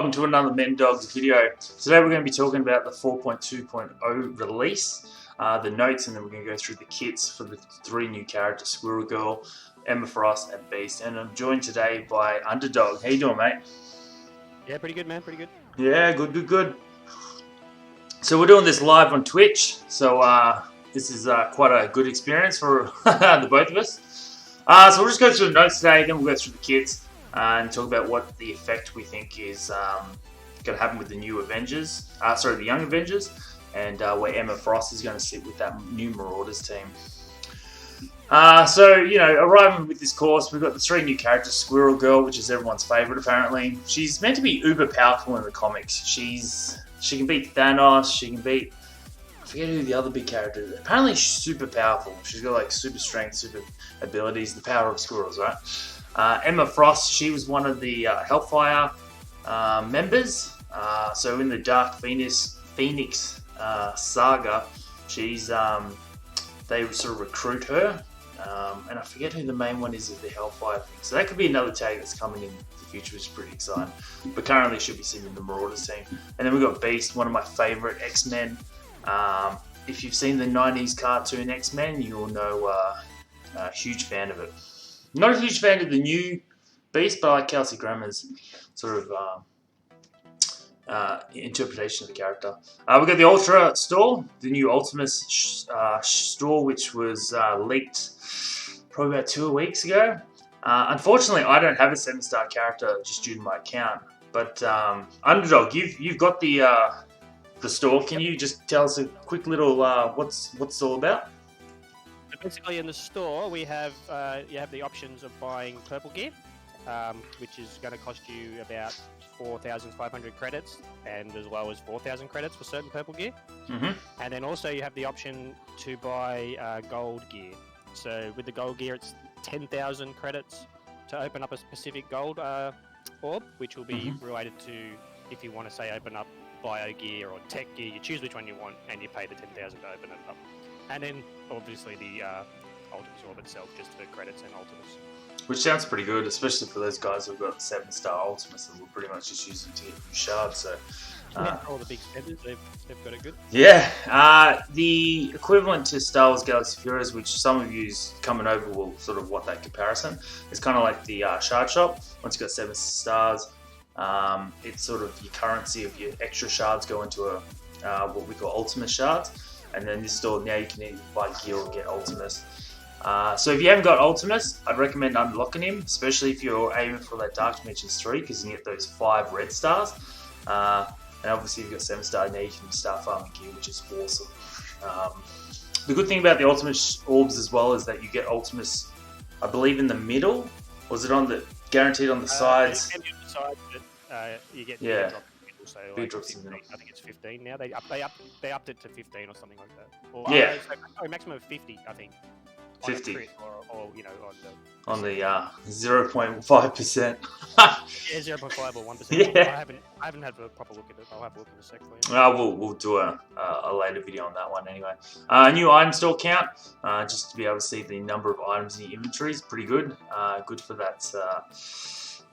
welcome to another Men Dogs video. Today we're going to be talking about the 4.2.0 release, the notes, and then we're going to go through the kits for the 3 new characters, Squirrel Girl, Emma Frost, and Beast. And I'm joined today by Underdog. How you doing, mate? Yeah, pretty good, man. Pretty good. Yeah, good. So we're doing this live on Twitch, so this is quite a good experience for the both of us. So we'll just go through the notes today, then we'll go through the kits and talk about what the effect we think is going to happen with the new Avengers, the Young Avengers, and where Emma Frost is going to sit with that new Marauders team. So, you know, arriving with this course, we've got the 3 new characters. Squirrel Girl, which is everyone's favourite apparently. She's meant to be uber powerful in the comics. She can beat Thanos, she can beat, I forget who the other big character is. Apparently she's super powerful. She's got like super strength, super abilities, the power of squirrels, right? Emma Frost, she was one of the Hellfire members. So in the Dark Phoenix saga, she's they sort of recruit her, and I forget who the main one is of the Hellfire thing. So that could be another tag that's coming in the future, which is pretty exciting. But currently should be sitting in the Marauders team. And then we've got Beast, one of my favourite X-Men. If you've seen the 90s cartoon X-Men, you'll know a huge fan of it. Not a huge fan of the new Beast, but I like Kelsey Grammer's sort of interpretation of the character. We've got the Ultra store, the new Ultimus store, which was leaked probably about 2 weeks ago. Unfortunately, I don't have a 7-star character just due to my account. But Underdog, you've got the store. Can you just tell us a quick little what's it all about? Basically, in the store, we have you have the options of buying purple gear, which is going to cost you about 4,500 credits, and as well as 4,000 credits for certain purple gear. Mm-hmm. And then also you have the option to buy gold gear. So with the gold gear, it's 10,000 credits to open up a specific gold orb, which will be related to, if you want to say open up bio gear or tech gear, you choose which one you want and you pay the 10,000 to open it up. And then obviously the Ultimus orb itself, just for credits and Ultimus. Which sounds pretty good, especially for those guys who've got 7-star Ultimus and will pretty much just use them to get new shards. So, all the big spenders, they've got it good. Yeah, the equivalent to Star Wars Galaxy of Heroes, which some of you coming over will sort of want that comparison. It's kind of like the shard shop. Once you've got 7 stars, it's sort of your currency of your extra shards go into a what we call Ultimus shards. And then this store, now you can either buy gear or get Ultimus. So if you haven't got Ultimus, I'd recommend unlocking him, especially if you're aiming for that Dark Dimensions 3, because you can get those 5 red stars. And obviously if you've got 7 stars, now you can start farming gear, which is awesome. The good thing about the Ultimus orbs as well is that you get Ultimus, I believe, in the middle. Was it on the guaranteed on the sides? On the sides, but you get so like 15, I think it's 15 now. They upped it to 15 or something like that. Or, sorry, maximum of 50, I think. 50. Or you know, on the 0.5%. Yeah, 0.5 or 1%. Yeah. I haven't had a proper look at it. I'll have a look in a sec for you. We'll do a later video on that one anyway. New item store count, just to be able to see the number of items in your inventory is pretty good. Good for that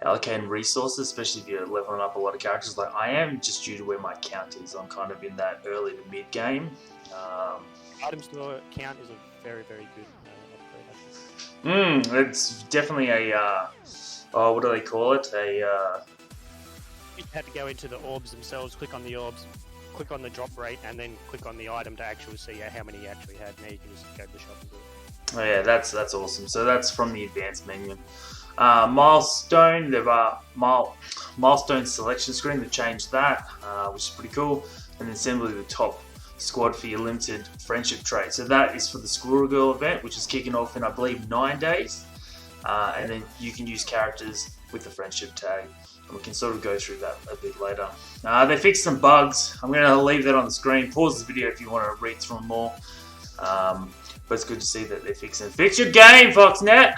allocating resources, especially if you're leveling up a lot of characters like I am, just due to where my count is. I'm kind of in that early to mid game. Item store count is a very, very good upgrade. It's definitely a what do they call it? You have to go into the orbs themselves, click on the orbs, click on the drop rate, and then click on the item to actually see how many you actually had. Now you can just go to the shop and do it. Oh yeah, that's awesome. So that's from the advanced menu. Milestone, there are milestone selection screen. They've changed that, which is pretty cool. And then simply the top squad for your limited friendship trait. So that is for the Squirrel Girl event, which is kicking off in, I believe, 9 days. And then you can use characters with the friendship tag. And we can sort of go through that a bit later. They fixed some bugs. I'm going to leave that on the screen. Pause the video if you want to read through them more. But it's good to see that they're fixing it. Fix your game, Foxnet!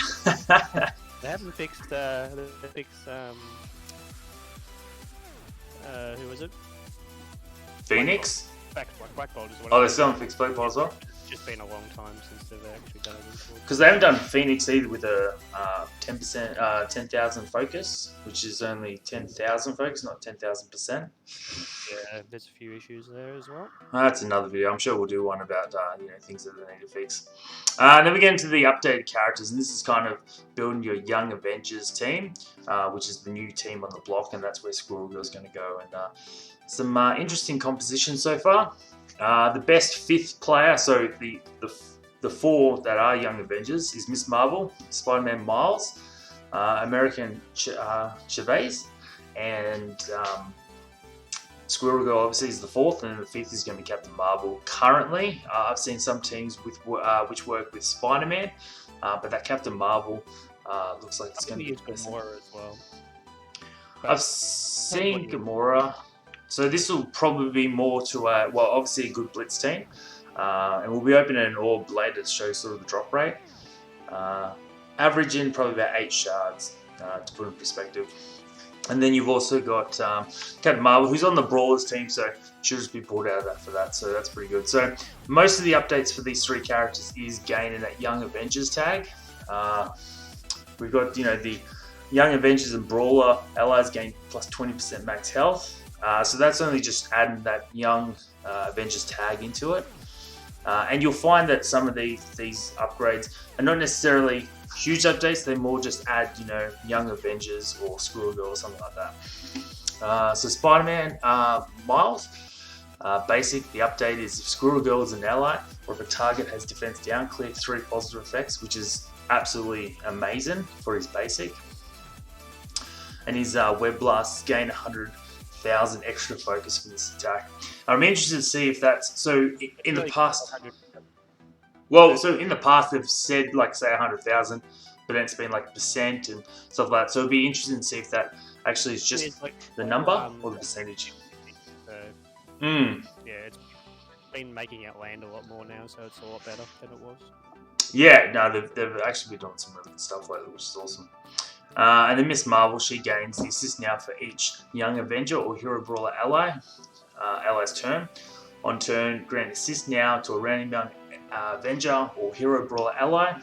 They haven't fixed, who was it? Phoenix? Black Bolt is what they still haven't fixed Black Bolt as well? just been a long time since they've actually done it before. Because they haven't done Phoenix either with a 10%, 10,000 focus, which is only 10,000 focus, not 10,000%. Yeah, there's a few issues there as well. That's another video. I'm sure we'll do one about things that they need to fix. Then we get into the updated characters, and this is kind of building your Young Avengers team, which is the new team on the block, and that's where Squirrel Girl is going to go. And some interesting composition so far. The best 5th player, so the 4 that are Young Avengers, is Miss Marvel, Spider-Man Miles, American Chavez, and Squirrel Girl obviously is the 4th, and the 5th is going to be Captain Marvel. Currently, I've seen some teams which work with Spider-Man, but that Captain Marvel looks like it's going to be Gamora as well. I've seen Gamora. So this will probably be more to obviously a good blitz team, and we'll be opening an orb later to show sort of the drop rate. Averaging probably about 8 shards to put in perspective. And then you've also got Captain Marvel, who's on the Brawlers team, so she'll just be pulled out of that for that, so that's pretty good. So most of the updates for these 3 characters is gaining that Young Avengers tag. We've got the Young Avengers and Brawler allies gain plus 20% max health. So that's only just adding that Young Avengers tag into it. And you'll find that some of these upgrades are not necessarily huge updates. They more just add, Young Avengers or Squirrel Girl or something like that. So Spider-Man Miles, basic. The update is if Squirrel Girl is an ally or if a target has defense down, clear 3 positive effects, which is absolutely amazing for his basic. And his Web Blasts gain 100,000 extra focus for this attack. I'm interested to see if that's so. In the past, so in the past they've said say 100,000, but then it's been percent and stuff like that. So it'd be interesting to see if that actually is just the number or the percentage. Yeah, it's been making it land a lot more now, so it's a lot better than it was. Yeah, no, they've actually been doing some really good stuff lately, which is awesome. And then Miss Marvel, she gains the assist now for each Young Avenger or Hero Brawler ally's turn. On turn, grant assist now to a random Young Avenger or Hero Brawler ally.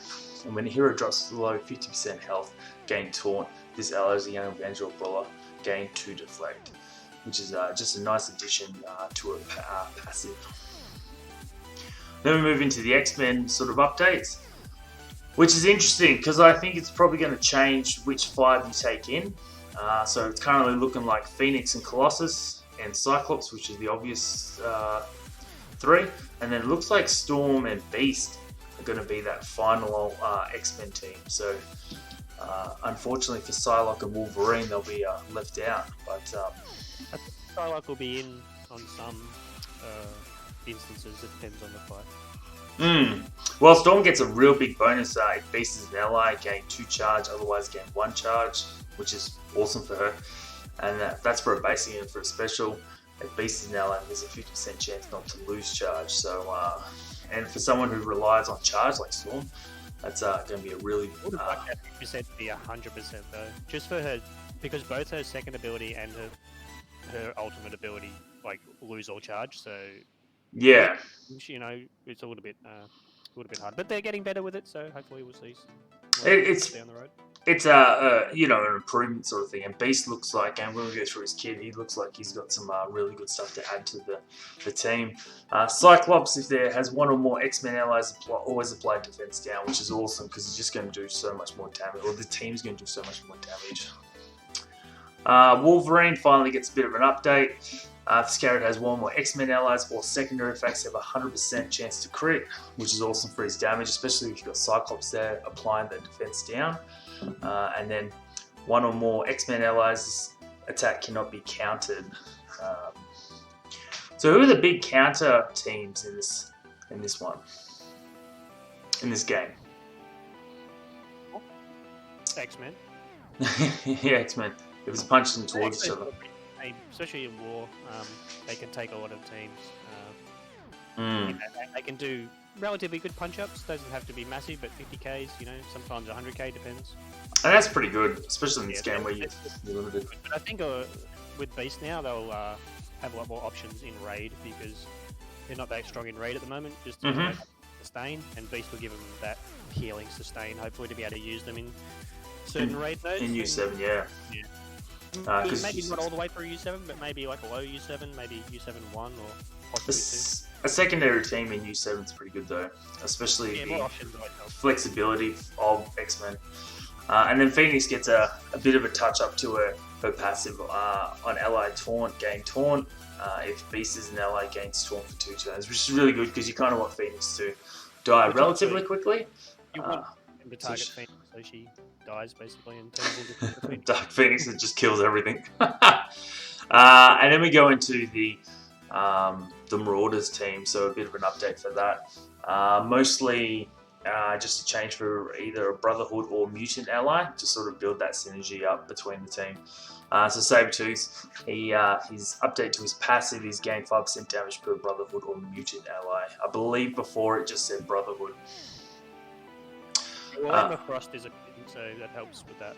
And when the hero drops below 50% health, gain taunt. This ally is a Young Avenger or Brawler, gain 2 deflect, which is just a nice addition to a passive. Then we move into the X-Men sort of updates, which is interesting because I think it's probably going to change which 5 you take in. So it's currently looking like Phoenix and Colossus and Cyclops, which is the obvious 3. And then it looks like Storm and Beast are going to be that final X-Men team. So unfortunately for Psylocke and Wolverine, they'll be left out. But I think Psylocke will be in on some instances. It depends on the fight. Well, Storm gets a real big bonus. If Beast is an ally, gain 2 charge, otherwise gain 1 charge, which is awesome for her. And that's for a basic and for a special. If Beast is an ally, there's a 50% chance not to lose charge. So, and for someone who relies on charge like Storm, that's going to be a really... I would like that 50% to be 100% though, just for her, because both her second ability and her ultimate ability lose all charge. So yeah, it's a little bit hard, but they're getting better with it. So hopefully we'll see. It's down the road. It's an improvement sort of thing. And Beast looks like, and when we go through his kit, he looks like he's got some really good stuff to add to the team. Cyclops, if there has 1 or more X-Men allies, always apply defense down, which is awesome because he's just going to do so much more damage, or the team's going to do so much more damage. Wolverine finally gets a bit of an update. This character has 1 more X-Men allies or secondary effects have a 100% chance to crit, which is awesome for his damage, especially if you've got Cyclops there applying the defense down. And then 1 or more X-Men allies, attack cannot be countered. So who are the big counter teams in this game? X-Men. Yeah, X-Men. It was punching towards each other. Especially in war, they can take a lot of teams. They can do relatively good punch-ups. Doesn't have to be massive, but 50Ks, sometimes 100K depends. And that's pretty good, especially in this game where you're limited. But I think with Beast now, they'll have a lot more options in raid because they're not that strong in raid at the moment. Just to sustain, and Beast will give them that healing sustain, hopefully to be able to use them in certain raid nodes. In U7, yeah. Maybe not all the way through U7, but maybe like a low U7, maybe U7 1 or possibly 2. A secondary team in U7 is pretty good though, especially the flexibility of X-Men. And then Phoenix gets a bit of a touch up to her passive on ally taunt, gain taunt. If Beast is an ally, gains taunt for 2 turns, which is really good because you kind of want Phoenix to die relatively quickly. You want him to target Phoenix so she dies basically and turns into between. Dark Phoenix that just kills everything. And then we go into the Marauders team, so a bit of an update for that. Mostly just a change for either a Brotherhood or Mutant ally to sort of build that synergy up between the team. So Sabretooth, his update to his passive is gain 5% damage per Brotherhood or Mutant ally. I believe before it just said Brotherhood. Well, Emma Frost is a thing, so that helps with that.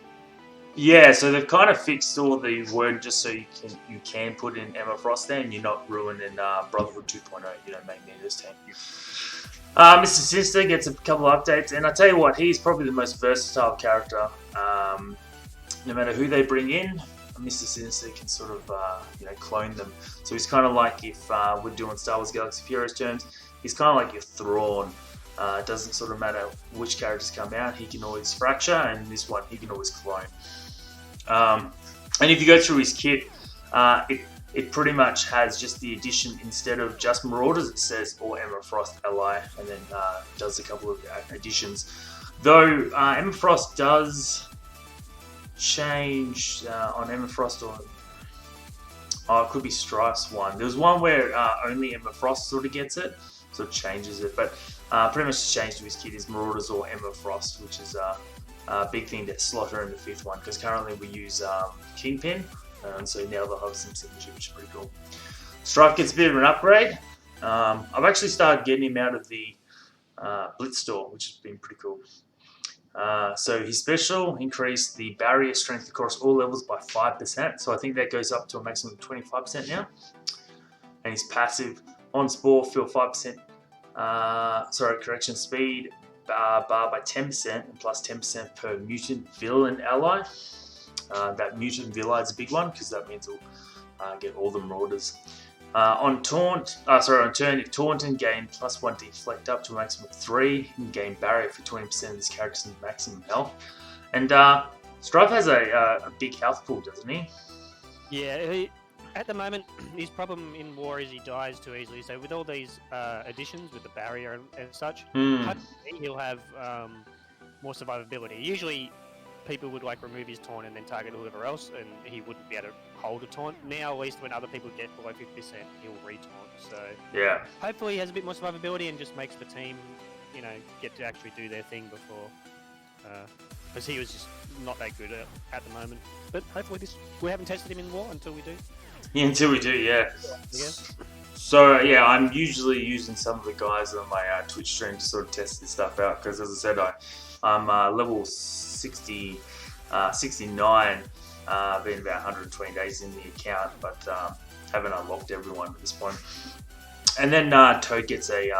Yeah, so they've kind of fixed all the word just so you can put in Emma Frost there, and you're not ruining Brotherhood 2.0. You don't make Magneto's team. Mr. Sinister gets a couple of updates, and I tell you what, he's probably the most versatile character. No matter who they bring in, Mr. Sinister can sort of clone them. So he's kind of like if we're doing Star Wars Galaxy of Heroes terms, he's kind of like your Thrawn. It doesn't sort of matter which characters come out, he can always fracture, and this one he can always clone. And if you go through his kit, it pretty much has just the addition, instead of just Marauders, it says or Emma Frost ally, and then does a couple of additions. Though Emma Frost does change on Emma Frost, or it could be Strife's one. There was one where only Emma Frost sort of gets it, so it changes it, but pretty much the change to his kit is Marauders or Emma Frost, which is a big thing to slot her in the 5th one, because currently we use Kingpin, and so now they'll have some synergy, which is pretty cool. Strife gets a bit of an upgrade. I've actually started getting him out of the Blitz store, which has been pretty cool. So his special increased the barrier strength across all levels by 5%, so I think that goes up to a maximum of 25% now. And his passive on Spore, fill 5%, speed bar by 10% and plus 10% per mutant villain ally. That mutant villain is a big one because that means we'll get all the Marauders. On turn, if taunting, gain +1 deflect up to a maximum of 3, and gain barrier for 20% of this character's maximum health. And Strife has a big health pool, doesn't he? Yeah, at the moment, his problem in war is he dies too easily. So with all these additions, with the barrier and such, hopefully he'll have more survivability. Usually, people would remove his taunt and then target whoever else, and he wouldn't be able to hold a taunt. Now, at least when other people get below 50%, he'll re-taunt. So yeah, hopefully he has a bit more survivability and just makes the team, get to actually do their thing before. Because he was just not that good at the moment. But hopefully we haven't tested him in war until we do. Yeah, until we do, yeah. So yeah, I'm usually using some of the guys on my Twitch stream to sort of test this stuff out, because as I said, I'm level 69, been about 120 days in the account, but haven't unlocked everyone at this point. And then Toad gets a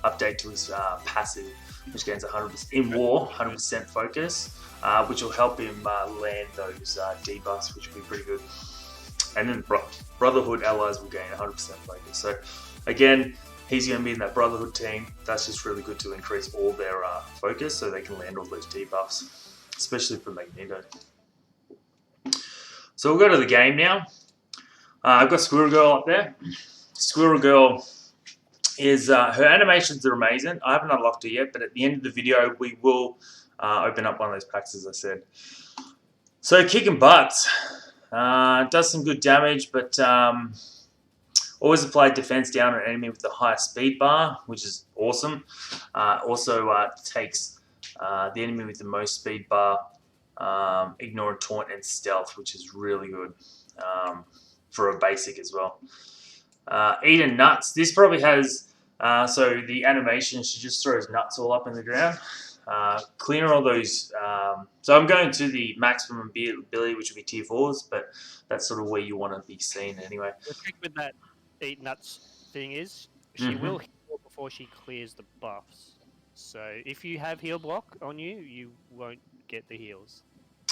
update to his passive, which gains 100% in war, 100% focus, which will help him land those debuffs, which will be pretty good. And then Brotherhood allies will gain 100% focus. So again, he's going to be in that Brotherhood team. That's just really good to increase all their focus, so they can land all those debuffs, especially for Magneto. So we'll go to the game now. I've got Squirrel Girl up there. Squirrel Girl is her animations are amazing. I haven't unlocked her yet, but at the end of the video, we will open up one of those packs, as I said. So kicking butts. Does some good damage, but always apply defense down on an enemy with the highest speed bar, which is awesome. Also takes the enemy with the most speed bar, ignore taunt and stealth, which is really good for a basic as well. Eating nuts. This probably has so the animation, she just throws nuts all up in the ground. Clear all those. So I'm going to the maximum ability, which would be tier 4s, but that's sort of where you want to be seen anyway. The trick with that eat nuts thing is she will heal before she clears the buffs. So if you have heal block on you, you won't get the heals.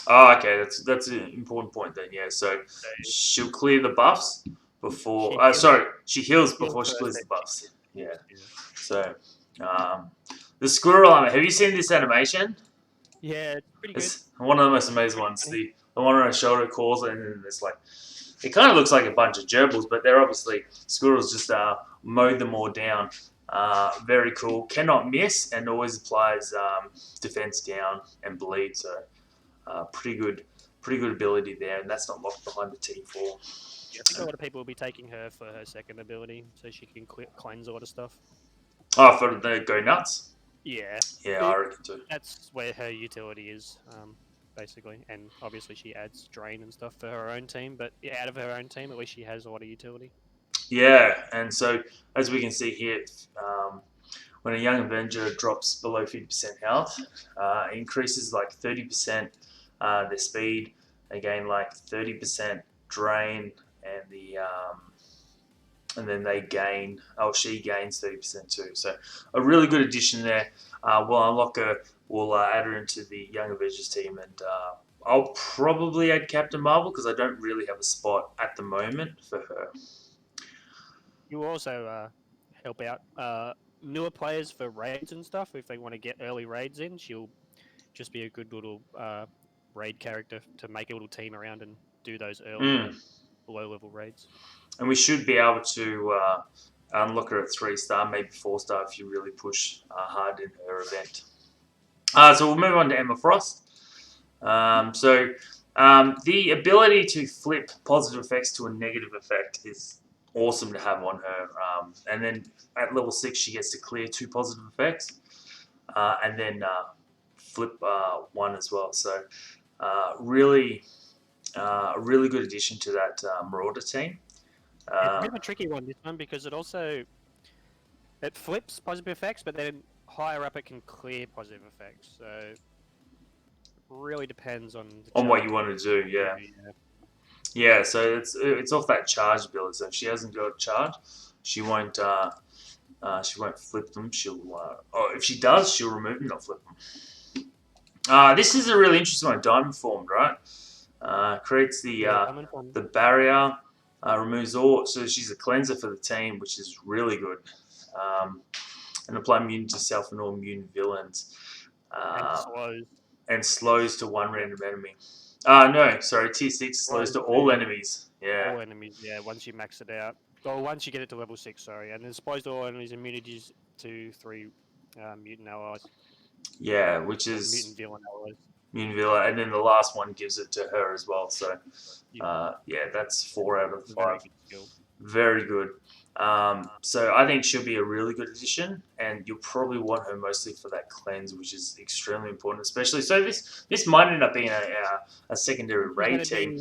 Oh, okay, that's an important point then. Yeah, so So she'll clear the buffs she before. heals, Sorry, she heals heals before she first, clears then the she buffs. Yeah. heals. Yeah. So, the squirrel armor. Have you seen this animation? Yeah, it's pretty good. It's one of the most amazing Pretty ones. funny. The one on her shoulder calls, and then it's like it kind of looks like a bunch of gerbils, but they're obviously squirrels. Just mowed them all down. Very cool. Cannot miss, and always applies defense down and bleed. So pretty good ability there, and that's not locked behind the T4. Yeah, I think a lot of people will be taking her for her second ability, so she can cleanse a lot of stuff. Oh, for the go nuts. Yeah, Yeah, I reckon too. that's where her utility is, basically. And obviously, she adds drain and stuff for her own team. But yeah, out of her own team, at least she has a lot of utility. Yeah, and so as we can see here, when a Young Avenger drops below 50% health, it increases like 30% their speed. They gain like 30% drain, and then they gain. Oh, she gains 30% too. So a really good addition there. We'll unlock her. We'll add her into the Young Avengers team, and I'll probably add Captain Marvel because I don't really have a spot at the moment for her. You also help out newer players for raids and stuff. If they want to get early raids in, she'll just be a good little raid character to make a little team around and do those early low level raids. And we should be able to unlock her at 3-star, maybe 4-star if you really push hard in her event. So we'll move on to Emma Frost. The ability to flip positive effects to a negative effect is awesome to have on her. And then at level 6, she gets to clear 2 positive effects, and then flip 1 as well. So really good addition to that Marauder team. It's a bit of a tricky one, this one, because it flips positive effects, but then higher up it can clear positive effects. So it really depends on What you want to do. Yeah. So it's off that charge ability. So if she hasn't got a charge, she won't flip them. If she does, she'll remove them, not flip them. This is a really interesting one. Diamond formed, right? Creates the barrier. Removes all, so she's a cleanser for the team, which is really good. And apply immune to self and all immune villains. And slows to one random enemy. No, sorry, tier 6 slows to all enemies. Yeah. All enemies, yeah, once you max it out. Or once you get it to level 6, sorry. And then slows to all enemies immunities to 3 mutant allies. Yeah, which is mutant villain allies. Mutant villain, and then the last one gives it to her as well. So, that's 4 out of 5. Very good. So I think she'll be a really good addition, and you'll probably want her mostly for that cleanse, which is extremely important, especially. So this might end up being a secondary raid team.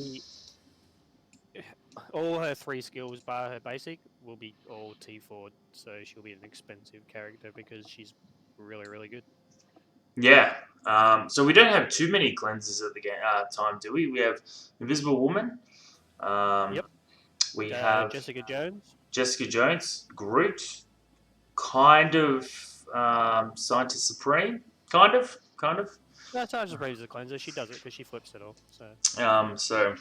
All her 3 skills, bar her basic, will be all T4, so she'll be an expensive character because she's really, really good. Yeah. So we don't have too many cleanses at the time, do we? We have Invisible Woman. Yep. We have Jessica Jones, Groot, kind of Scientist Supreme, kind of. No, Scientist Supreme is a cleanser. She does it because she flips it all. So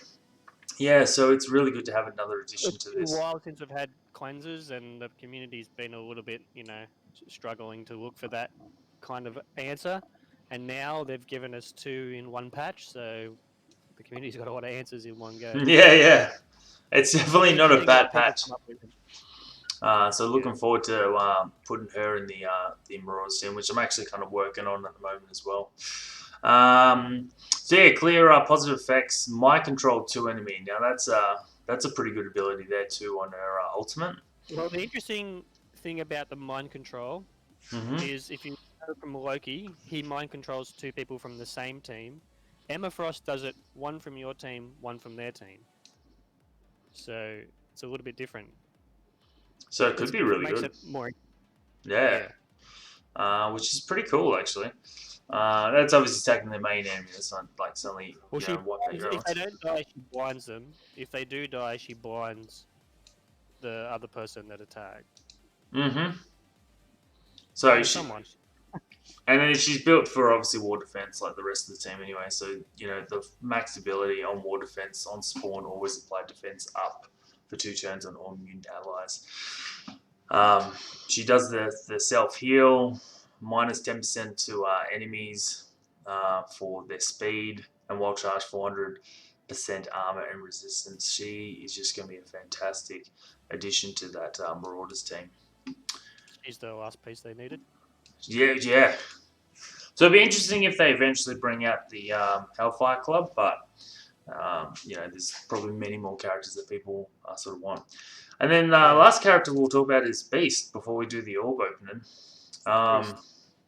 it's really good to have another addition to this. It's been a while since we've had cleansers, and the community's been a little bit, struggling to look for that kind of answer. And now they've given us 2 in one patch, so the community's got a lot of answers in one go. Yeah. It's definitely not a bad patch. So looking forward to putting her in the Marauders team, which I'm actually kind of working on at the moment as well. Clear positive effects. Mind control 2 enemy. Now that's a pretty good ability there too on her ultimate. Well, the interesting thing about the mind control is if you know from Loki, he mind controls 2 people from the same team. Emma Frost does it 1 from your team, 1 from their team. So it's a little bit different. So it could be really good. Makes it more. Yeah. Which is pretty cool actually. That's obviously attacking the main enemy. It's not like suddenly if they don't die, she blinds them. If they do die, she blinds the other person that attacked. So And then she's built for obviously war defense like the rest of the team anyway. So, the max ability on war defense on spawn always apply defense up for 2 turns on all mutant allies. She does the self heal, minus 10% to enemies for their speed, and while charged 400% armor and resistance. She is just going to be a fantastic addition to that Marauders team. She's the last piece they needed. Yeah. So it'd be interesting if they eventually bring out the Hellfire Club, but there's probably many more characters that people sort of want. And then the last character we'll talk about is Beast before we do the orb opening.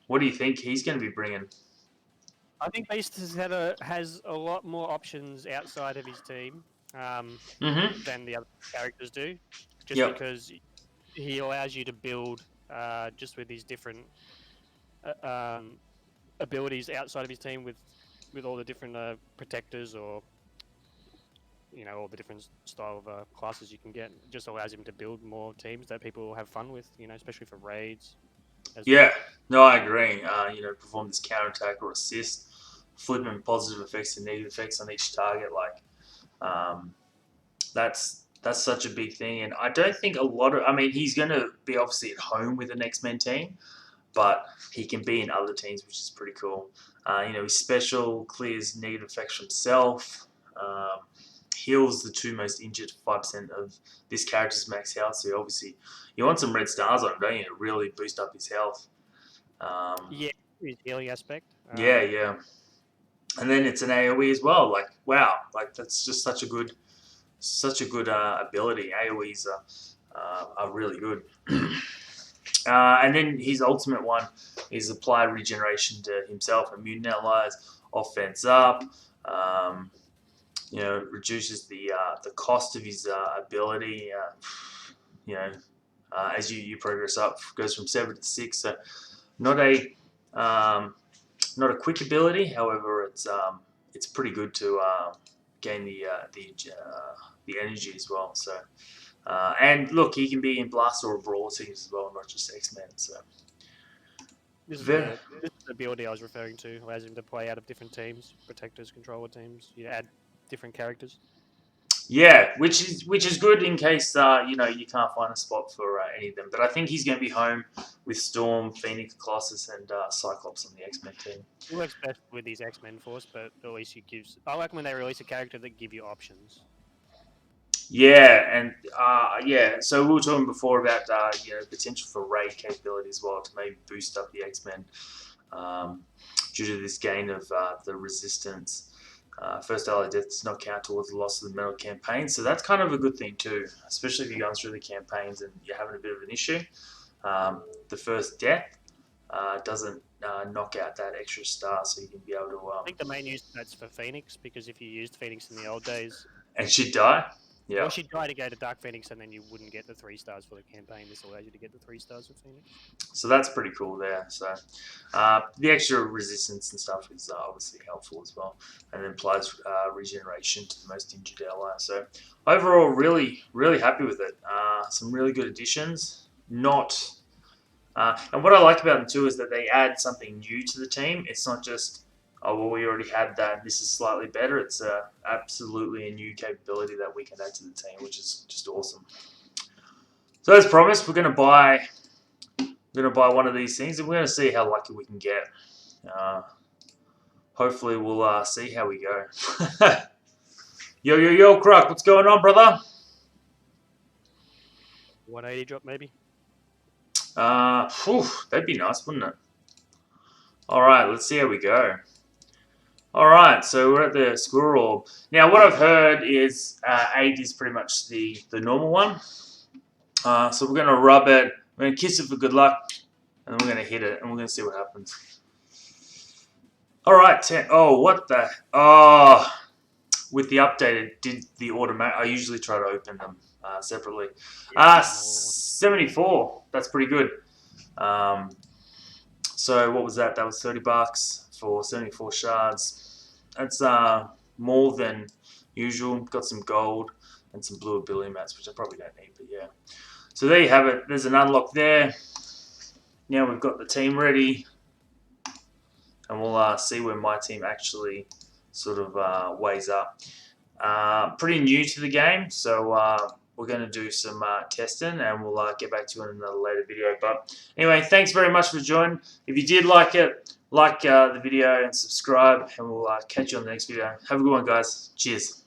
What do you think he's going to be bringing? I think Beast has a lot more options outside of his team than the other characters do, just because he allows you to build just with these different abilities outside of his team with all the different protectors or all the different style of classes you can get. It just allows him to build more teams that people will have fun with, especially for raids. Yeah, no, I agree. Perform this counterattack or assist, flipping positive effects and negative effects on each target. That's such a big thing, and I don't think a lot of. I mean, he's going to be obviously at home with the X-Men team, but he can be in other teams, which is pretty cool. His special clears negative effects from himself. Heals the 2 most injured 5% of this character's max health. So obviously, you want some red stars on him, don't you, to really boost up his health. His healing aspect. Yeah. And then it's an AOE as well. Wow, that's just such a good ability. AOEs are really good. And then his ultimate one is apply regeneration to himself and mutant allies. Offense up. Reduces the cost of his ability. As you progress up, goes from 7 to 6. So not a quick ability. However, it's pretty good to gain the energy as well. So and look, he can be in Blast or Brawl teams as well, not just X-Men. So this is the ability I was referring to. Allows him to play out of different teams, protectors, controller teams. You add different characters. Yeah, which is good in case you can't find a spot for any of them. But I think he's going to be home with Storm, Phoenix, Colossus, and Cyclops on the X-Men team. It works best with these X-Men force, but at least he gives. I like when they release a character that give you options. Yeah, and So we were talking before about potential for raid capability as well to maybe boost up the X-Men due to this gain of the resistance. First ally death does not count towards the loss of the medal campaign, so that's kind of a good thing too, especially if you're going through the campaigns and you're having a bit of an issue. The first death doesn't knock out that extra star, so you can be able to. I think the main use that's for Phoenix, because if you used Phoenix in the old days, and she'd die. Yeah. Well, she'd try to go to Dark Phoenix, and then you wouldn't get the 3 stars for the campaign. This allows you to get the 3 stars with Phoenix. So that's pretty cool there. So the extra resistance and stuff is obviously helpful as well, and then applies regeneration to the most injured ally. So overall, really, really happy with it. Some really good additions. And what I like about them too is that they add something new to the team. It's not just, oh, well, we already had that. This is slightly better. It's absolutely a new capability that we can add to the team, which is just awesome. So as promised, we're going to buy one of these things, and we're going to see how lucky we can get. Hopefully, we'll see how we go. Yo, Croc, what's going on, brother? 180 drop, maybe. That'd be nice, wouldn't it? All right, let's see how we go. All right, so we're at the Squirrel Orb. Now, what I've heard is 8 is pretty much the normal one. So we're going to rub it, we're going to kiss it for good luck, and then we're going to hit it, and we're going to see what happens. All right, 10. Oh, what the? Oh, with the update, it did the automatic. I usually try to open them separately. 74. That's pretty good. So what was that? That was $30 for 74 shards. That's more than usual. Got some gold and some blue ability mats, which I probably don't need, but yeah. So there you have it. There's an unlock there. Now we've got the team ready. and we'll see where my team actually sort of weighs up. Pretty new to the game, so we're going to do some testing, and we'll get back to you in another later video. But anyway, thanks very much for joining. If you did like it, like the video and subscribe, and we'll catch you on the next video. Have a good one, guys. Cheers.